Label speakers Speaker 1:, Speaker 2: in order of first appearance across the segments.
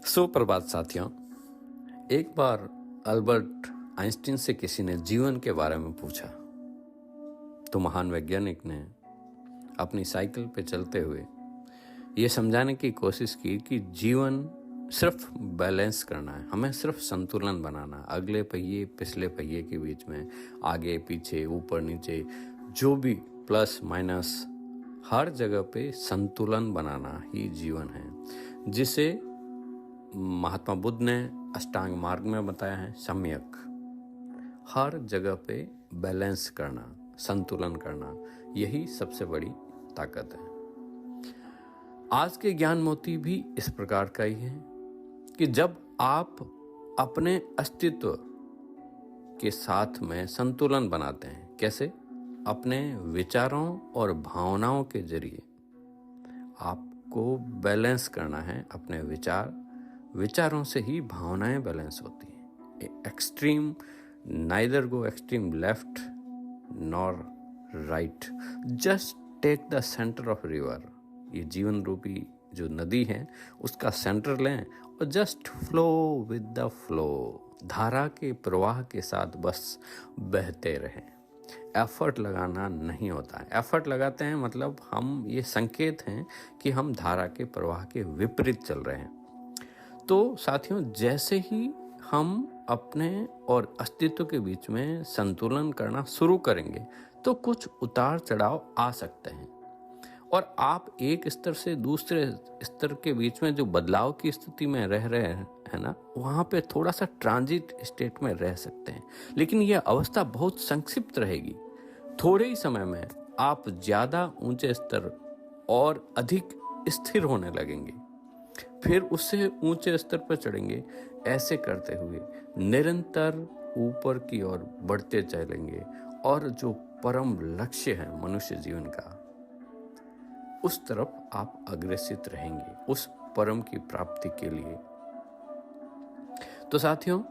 Speaker 1: सुप्रभात साथियों। एक बार अल्बर्ट आइंस्टीन से किसी ने जीवन के बारे में पूछा तो महान वैज्ञानिक ने अपनी साइकिल पे चलते हुए ये समझाने की कोशिश की कि जीवन सिर्फ बैलेंस करना है, हमें सिर्फ संतुलन बनाना, अगले पहिए पिछले पहिए के बीच में, आगे पीछे ऊपर नीचे, जो भी प्लस माइनस, हर जगह पे संतुलन बनाना ही जीवन है, जिसे महात्मा बुद्ध ने अष्टांग मार्ग में बताया है सम्यक। हर जगह पे बैलेंस करना, संतुलन करना, यही सबसे बड़ी ताकत है। आज के ज्ञान मोती भी इस प्रकार का ही है कि जब आप अपने अस्तित्व के साथ में संतुलन बनाते हैं, कैसे? अपने विचारों और भावनाओं के जरिए आपको बैलेंस करना है। अपने विचारों से ही भावनाएं बैलेंस होती हैं। Extreme neither go extreme left nor right, just take the centre of river. ये जीवन रूपी जो नदी है उसका सेंटर लें और just flow with the flow, धारा के प्रवाह के साथ बस बहते रहें। एफर्ट लगाना नहीं होता है। एफर्ट लगाते हैं मतलब हम ये संकेत हैं कि हम धारा के प्रवाह के विपरीत चल रहे हैं। तो साथियों, जैसे ही हम अपने और अस्तित्व के बीच में संतुलन करना शुरू करेंगे तो कुछ उतार चढ़ाव आ सकते हैं और आप एक स्तर से दूसरे स्तर के बीच में जो बदलाव की स्थिति में रह रहे हैं ना, वहाँ पे थोड़ा सा ट्रांजिट स्टेट में रह सकते हैं, लेकिन यह अवस्था बहुत संक्षिप्त रहेगी। थोड़े ही समय में आप ज़्यादा ऊंचे स्तर और अधिक स्थिर होने लगेंगे, फिर उससे ऊंचे स्तर पर चढ़ेंगे। ऐसे करते हुए निरंतर ऊपर की ओर बढ़ते चलेंगे और जो परम लक्ष्य है मनुष्य जीवन का, उस तरफ आप अग्रसित रहेंगे, उस परम की प्राप्ति के लिए। तो साथियों,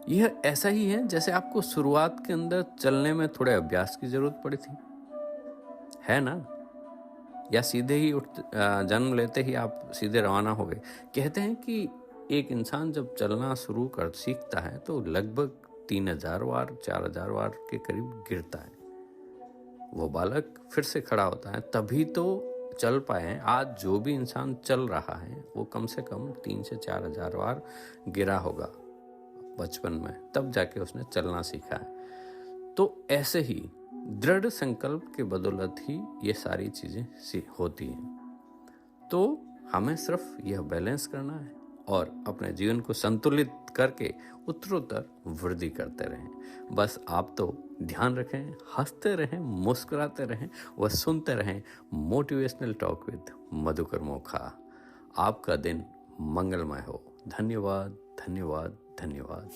Speaker 1: यह ऐसा ही है जैसे आपको शुरुआत के अंदर चलने में थोड़े अभ्यास की जरूरत पड़ी थी, है ना? या सीधे ही जन्म लेते ही आप सीधे रवाना हो गए। कहते हैं कि एक इंसान जब चलना शुरू कर सीखता है तो लगभग 3000 बार 4000 बार के करीब गिरता है। वो बालक फिर से खड़ा होता है, तभी तो चल पाए। आज जो भी इंसान चल रहा है वो कम से कम 3 से 4000 बार गिरा होगा बचपन में, तब जाके उसने चलना सीखा है। तो ऐसे ही दृढ़ संकल्प के बदौलत ही ये सारी चीजें होती हैं। तो हमें सिर्फ यह बैलेंस करना है और अपने जीवन को संतुलित करके उत्तरोत्तर वृद्धि करते रहें। बस आप तो ध्यान रखें, हंसते रहें, मुस्कुराते रहें व सुनते रहें motivational talk with Madhukar Mokha. आपका दिन मंगलमय हो। धन्यवाद, धन्यवाद, धन्यवाद।